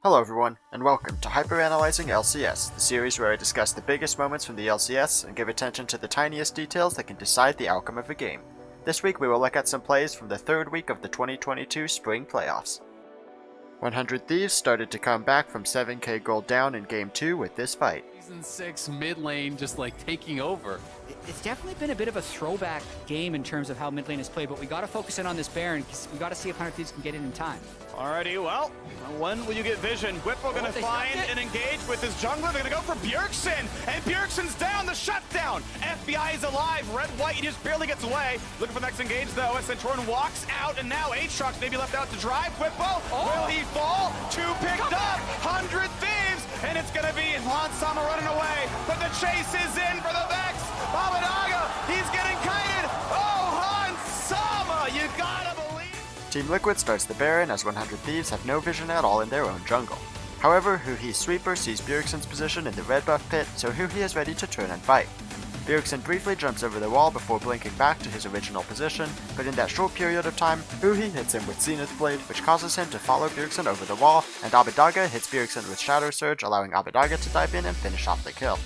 Hello everyone, and welcome to Hyperanalyzing LCS, the series where I discuss the biggest moments from the LCS and give attention to the tiniest details that can decide the outcome of a game. This week we will look at some plays from the third week of the 2022 Spring Playoffs. 100 Thieves started to come back from 7k gold down in Game 2 with this fight. Season 6 mid lane just like taking over. It's definitely been a bit of a throwback game in terms of how mid lane is played, but we got to focus in on this Baron because we got to see if 100 Thieves can get it in time. Alrighty, well, when will you get vision? Whippo gonna find and engage with his jungler. They're gonna go for Bjergsen, and Bjergsen's down, the shutdown. FBI is alive, red-white, he just barely gets away. Looking for the next engage though, as Centurion walks out, and now Aatrox maybe left out to drive. Whippo, will he fall? Two picked up, 100 Thieves, and it's gonna be Hansama running away, but the chase is in for the Vex. Babadaga, he's getting kited. Oh, Hansama, you gotta believe. Team Liquid starts the Baron as 100 Thieves have no vision at all in their own jungle. However, Huhi's sweeper sees Bjergsen's position in the red buff pit, so Huhi is ready to turn and fight. Bjergsen briefly jumps over the wall before blinking back to his original position, but in that short period of time, Huhi hits him with Zenith Blade, which causes him to follow Bjergsen over the wall, and Abadaga hits Bjergsen with Shadow Surge, allowing Abadaga to dive in and finish off the kill.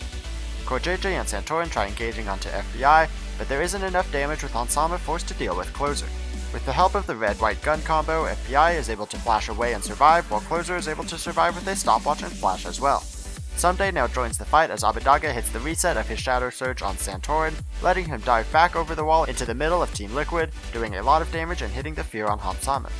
JJ and Santorin try engaging onto FBI, but there isn't enough damage with Hansama forced to deal with Closer. With the help of the red-white gun combo, FBI is able to flash away and survive, while Closer is able to survive with a stopwatch and flash as well. Someday now joins the fight as Abadaga hits the reset of his Shadow Surge on Santorin, letting him dive back over the wall into the middle of Team Liquid, doing a lot of damage and hitting the fear on Hansama.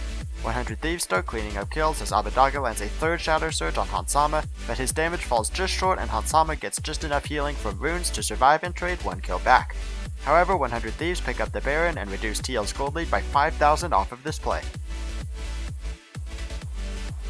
100 Thieves start cleaning up kills as Abadaga lands a third Shadow Surge on Hansama, but his damage falls just short and Hansama gets just enough healing from runes to survive and trade one kill back. However, 100 Thieves pick up the Baron and reduce TL's gold lead by 5,000 off of this play.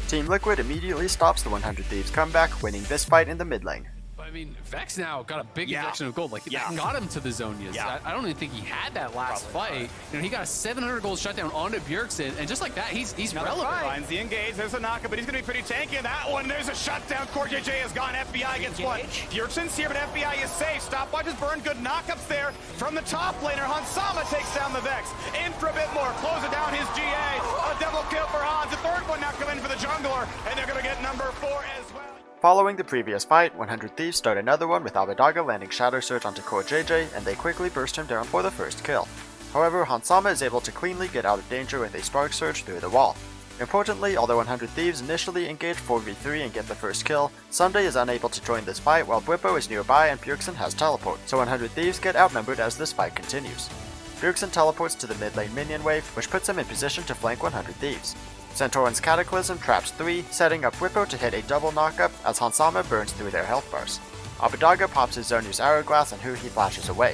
Team Liquid immediately stops the 100 Thieves comeback, winning this fight in the mid lane. I mean, Vex now got a big injection of gold. Like, that got him to the Zonias. I don't even think he had that last fight. You know, he got a 700 gold shutdown onto Bjergsen, and just like that, he's relevant. Finds the engage, there's a knockup, but he's gonna be pretty tanky in that one. There's a shutdown, JJ has gone, FBI gets one. Bjergsen's here, but FBI is safe. Stopwatches burn, good knockups there from the top laner. Hansama takes down the Vex. In for a bit more, close it down his GA. A double kill for Hans, the third one now coming in for the jungler, and they're gonna get number 4 as well. Following the previous fight, 100 Thieves start another one with Abadaga landing Shadow Surge onto JJ, and they quickly burst him down for the first kill. However, Hansama is able to cleanly get out of danger with a Spark Surge through the wall. Importantly, although 100 Thieves initially engage 4v3 and get the first kill, Sunday is unable to join this fight while Whippo is nearby and Bjergsen has teleport, so 100 Thieves get outnumbered as this fight continues. Bjergsen teleports to the mid lane minion wave, which puts him in position to flank 100 Thieves. Santorin's Cataclysm traps 3, setting up Whippo to hit a double knockup as Hansama burns through their health bars. Abadaga pops his Zonius Arrowglass and Huhi flashes away.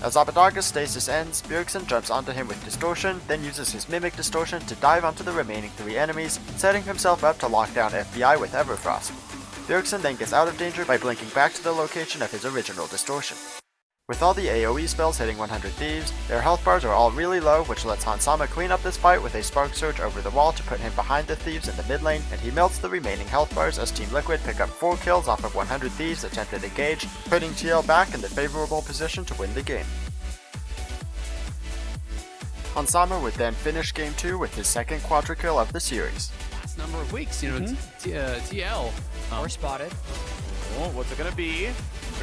As Abadaga's stasis ends, Bjergsen jumps onto him with Distortion, then uses his Mimic Distortion to dive onto the remaining 3 enemies, setting himself up to lock down FBI with Everfrost. Bjergsen then gets out of danger by blinking back to the location of his original Distortion. With all the AoE spells hitting 100 Thieves, their health bars are all really low, which lets Hansama clean up this fight with a Spark Surge over the wall to put him behind the Thieves in the mid lane, and he melts the remaining health bars as Team Liquid pick up 4 kills off of 100 Thieves' attempted engage, putting TL back in the favorable position to win the game. Hansama would then finish Game 2 with his second Quadra Kill of the series. Last number of weeks, you know, TL. Or spotted. Oh, what's it gonna be?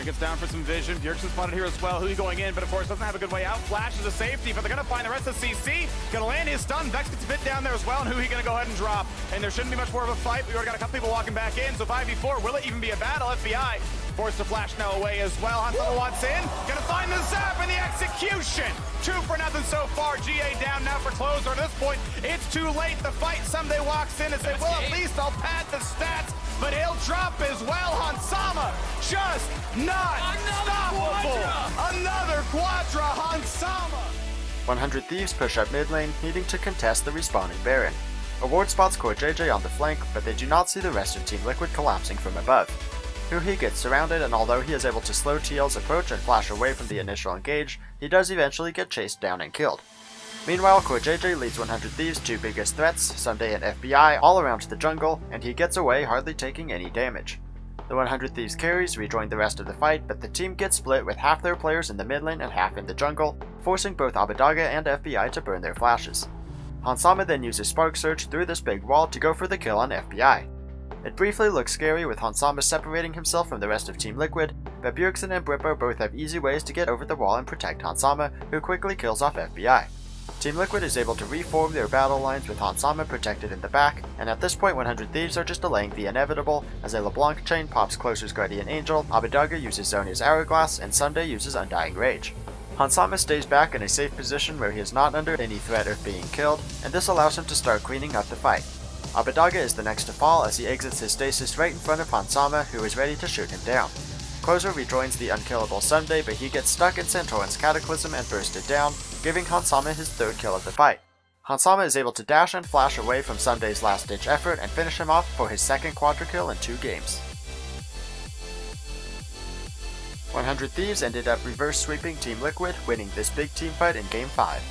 Gets down for some vision. Bjergsen spotted here as well. Huhi going in, but of course doesn't have a good way out. Flash is a safety, but they're gonna find the rest of CC. Gonna land his stun. Vex gets a bit down there as well, and Huhi gonna go ahead and drop. And there shouldn't be much more of a fight. We already got a couple people walking back in, so 5v4. Will it even be a battle? FBI forced to flash now away as well. Hansama wants in. Gonna find the zap and the execution. 2-0 so far. GA down now for Closer. At this point, it's too late. The fight someday walks in and say, well, at least I'll pad the stats. But he'll drop as well. Hansama just not stoppable. Another Quadra Hansama. 100 Thieves push up mid lane, needing to contest the respawning Baron. A ward spots JJ on the flank, but they do not see the rest of Team Liquid collapsing from above. Huhi gets surrounded, and although he is able to slow TL's approach and flash away from the initial engage, he does eventually get chased down and killed. Meanwhile, JJ leads 100 Thieves' 2 biggest threats, Sunday and FBI, all around the jungle, and he gets away hardly taking any damage. The 100 Thieves carries rejoin the rest of the fight, but the team gets split with half their players in the mid lane and half in the jungle, forcing both Abadaga and FBI to burn their flashes. Hansama then uses Spark Surge through this big wall to go for the kill on FBI. It briefly looks scary with Hansama separating himself from the rest of Team Liquid, but Bjergsen and Brippo both have easy ways to get over the wall and protect Hansama, who quickly kills off FBI. Team Liquid is able to reform their battle lines with Hansama protected in the back, and at this point 100 Thieves are just delaying the inevitable, as a LeBlanc chain pops Closer's Guardian Angel, Abbedagge uses Zhonya's Hourglass, and Sunday uses Undying Rage. Hansama stays back in a safe position where he is not under any threat of being killed, and this allows him to start cleaning up the fight. Abbedagge is the next to fall as he exits his stasis right in front of Hansama, who is ready to shoot him down. Closer rejoins the unkillable Sunday, but he gets stuck in Santorin's Cataclysm and bursted down, giving Hansama his third kill of the fight. Hansama is able to dash and flash away from Sunday's last-ditch effort and finish him off for his second Quadra Kill in 2 games. 100 Thieves ended up reverse sweeping Team Liquid, winning this big team fight in Game 5.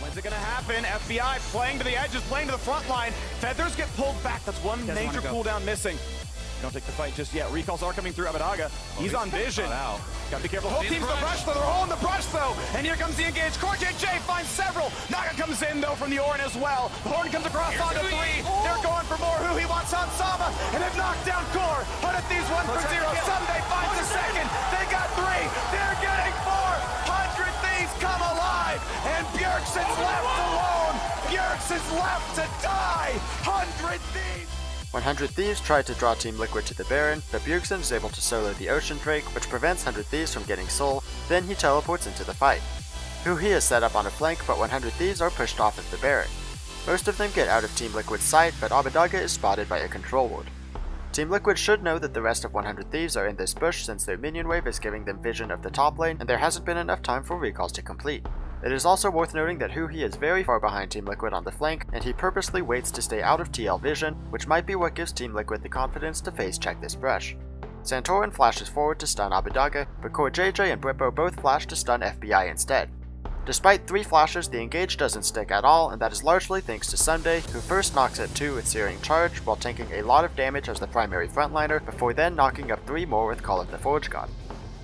When's it gonna happen? FBI playing to the edges, playing to the front line. Feathers get pulled back. That's one major cooldown missing. Don't take the fight just yet. Recalls are coming through Abbedagge. He's on vision. Gotta be careful. The whole team's the brush though. They're all in the brush though. And here comes the engage. JJ finds several. Naga comes in though from the Ornn as well. The Horn comes across onto 3. They're going for more. Who he wants Hansama. And they've knocked down Core. 100 Thieves 1 for 0. Sunday finds a second. They got 3. They're getting 4. 100 Thieves come alive. And Bjergsen's left alone. Bjergsen's left to die. 100 Thieves. 100 Thieves tried to draw Team Liquid to the Baron, but Bjergsen is able to solo the Ocean Drake, which prevents 100 Thieves from getting Soul, then he teleports into the fight. He is set up on a flank, but 100 Thieves are pushed off of the Baron. Most of them get out of Team Liquid's sight, but Abbedagge is spotted by a control ward. Team Liquid should know that the rest of 100 Thieves are in this bush since their minion wave is giving them vision of the top lane, and there hasn't been enough time for recalls to complete. It is also worth noting that he is very far behind Team Liquid on the flank, and he purposely waits to stay out of TL vision, which might be what gives Team Liquid the confidence to face check this brush. Santorin flashes forward to stun Abbedagge, but Core JJ and Brippo both flash to stun FBI instead. Despite 3 flashes, the engage doesn't stick at all, and that is largely thanks to Sunday, who first knocks at 2 with Searing Charge while tanking a lot of damage as the primary frontliner, before then knocking up 3 more with Call of the Forge God.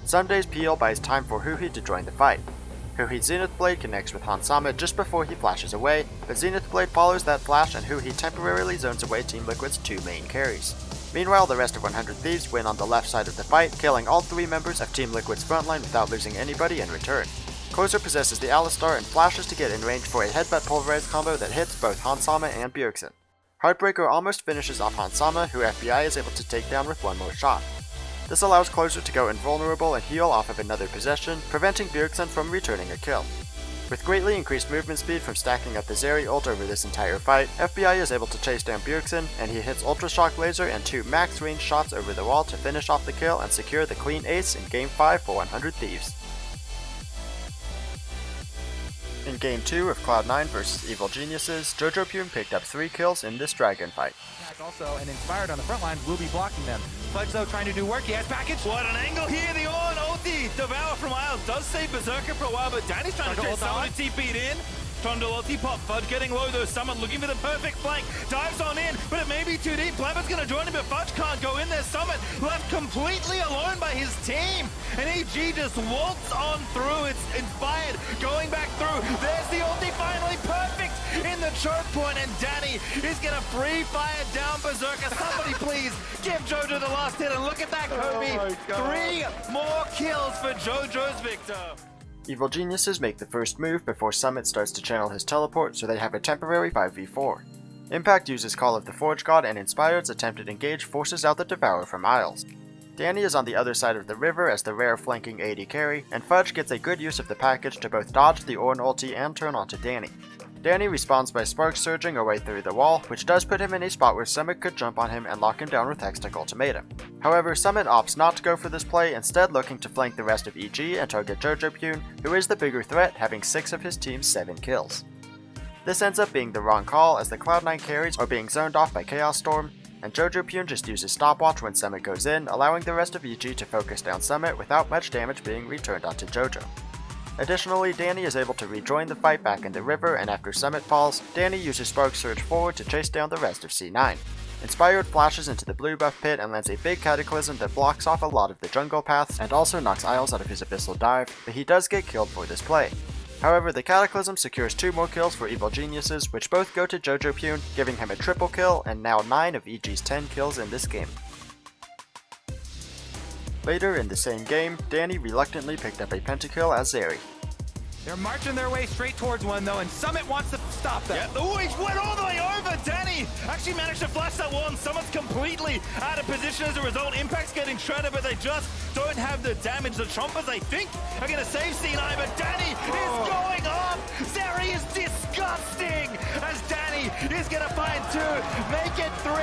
Sunday's peel buys time for Huhi to join the fight. Huhi's Zenith Blade connects with Hansama just before he flashes away, but Zenith Blade follows that flash and Huhi temporarily zones away Team Liquid's 2 main carries. Meanwhile, the rest of 100 Thieves win on the left side of the fight, killing all 3 members of Team Liquid's frontline without losing anybody in return. Closer possesses the Alistar and flashes to get in range for a Headbutt Pulverize combo that hits both Hansama and Bjergsen. Heartbreaker almost finishes off Hansama, who FBI is able to take down with 1 more shot. This allows Closer to go invulnerable and heal off of another possession, preventing Bjergsen from returning a kill. With greatly increased movement speed from stacking up the Zeri ult over this entire fight, FBI is able to chase down Bjergsen, and he hits Ultra Shock Laser and 2 max range shots over the wall to finish off the kill and secure the clean ace in Game 5 for 100 Thieves. In Game 2 of Cloud9 vs Evil Geniuses, JOJOPYUN picked up 3 kills in this dragon fight. Also, and Inspired on the front line will be blocking them. Fudge though trying to do work, he has package. What an angle here, the Ornn ulti. Devour from Isles does save Berserker for a while, but Danny's trying to chase someone who TP'd in. Trundle ulti pop, Fudge getting low though, Summon looking for the perfect flank, dives on in, but it may be too deep. Blabber's gonna join him, but Fudge can't go in there. Summon left completely alone by his team, and EG just waltz on through. It's Inspired going back through. There's the ulti finally, perfect in the choke point, and Danny is gonna free fire down Berserker. Somebody please give JoJo the last hit, and look at that, Kobe. 3 more kills for JoJo's Victor. Evil Geniuses make the first move before Summit starts to channel his teleport, so they have a temporary 5v4. Impact uses Call of the Forge God, and Inspired's attempted engage forces out the Devour from Isles. Danny is on the other side of the river as the rare flanking AD carry, and Fudge gets a good use of the package to both dodge the Ornn ulti and turn onto Danny. Danny responds by spark surging away through the wall, which does put him in a spot where Summit could jump on him and lock him down with Hextech Ultimatum. However, Summit opts not to go for this play, instead looking to flank the rest of EG and target JOJOPYUN, who is the bigger threat, having 6 of his team's 7 kills. This ends up being the wrong call, as the Cloud9 carries are being zoned off by Chaos Storm, and JOJOPYUN just uses Stopwatch when Summit goes in, allowing the rest of EG to focus down Summit without much damage being returned onto JoJo. Additionally, Danny is able to rejoin the fight back in the river, and after Summit falls, Danny uses Spark Surge forward to chase down the rest of C9. Inspired flashes into the blue buff pit and lands a big Cataclysm that blocks off a lot of the jungle paths and also knocks Isles out of his Abyssal Dive, but he does get killed for this play. However, the Cataclysm secures 2 more kills for Evil Geniuses, which both go to JOJOPYUN, giving him a triple kill and now 9 of EG's 10 kills in this game. Later in the same game, Danny reluctantly picked up a Pentakill as Zeri. They're marching their way straight towards one though, and Summit wants to stop them. Yeah, oh, he went all the way over. Danny actually managed to flash that wall, and Summit's completely out of position as a result. Impact's getting shredded, but they just don't have the damage. The Chompers, I think, are going to save C9, but Danny is going off. Zeri is disgusting as Danny is going to find 2, make it 3.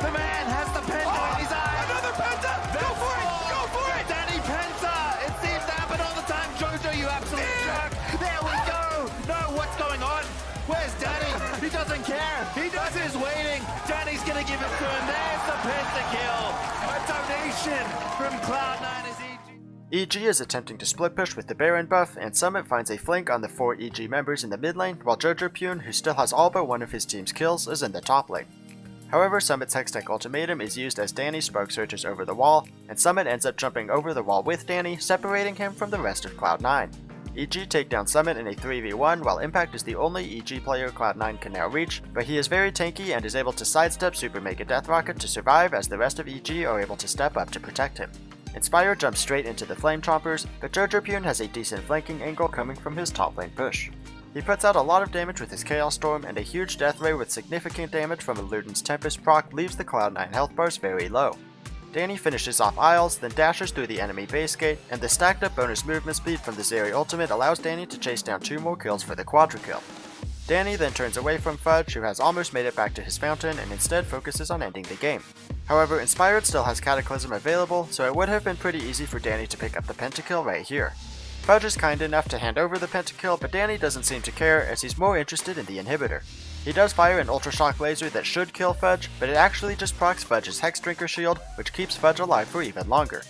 The man has the Penta in his eye. Another Penta! Go for it! Go for it! Danny Penta! It seems to happen all the time. Jojo, you absolute jerk! There we go! No, what's going on? Where's Danny? He doesn't care. He does his waiting. Danny's gonna give it to him. There's the Pentakill. A donation from Cloud9 as EG. EG is attempting to split push with the Baron buff, and Summit finds a flank on the 4 EG members in the mid lane, while JOJOPYUN, who still has all but one of his team's kills, is in the top lane. However, Summit's Hextech ultimatum is used as Danny spark surges over the wall, and Summit ends up jumping over the wall with Danny, separating him from the rest of Cloud9. EG take down Summit in a 3v1, while Impact is the only EG player Cloud9 can now reach, but he is very tanky and is able to sidestep Super Mega Death Rocket to survive, as the rest of EG are able to step up to protect him. Inspire jumps straight into the Flame Chompers, but JOJOPYUN has a decent flanking angle coming from his top lane push. He puts out a lot of damage with his Chaos Storm, and a huge death ray with significant damage from Illuden's Tempest proc leaves the Cloud9 health bars very low. Danny finishes off Isles, then dashes through the enemy base gate, and the stacked up bonus movement speed from the Zeri ultimate allows Danny to chase down 2 more kills for the Quadra Kill. Danny then turns away from Fudge, who has almost made it back to his fountain, and instead focuses on ending the game. However, Inspired still has Cataclysm available, so it would have been pretty easy for Danny to pick up the Pentakill right here. Fudge is kind enough to hand over the Pentakill, but Danny doesn't seem to care, as he's more interested in the inhibitor. He does fire an Ultra Shock laser that should kill Fudge, but it actually just procs Fudge's Hex Drinker shield, which keeps Fudge alive for even longer.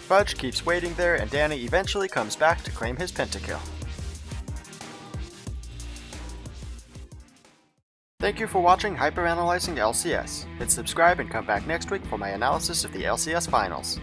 Fudge keeps waiting there, and Danny eventually comes back to claim his Pentakill. Thank you for watching Hyperanalyzing LCS. Hit subscribe and come back next week for my analysis of the LCS finals.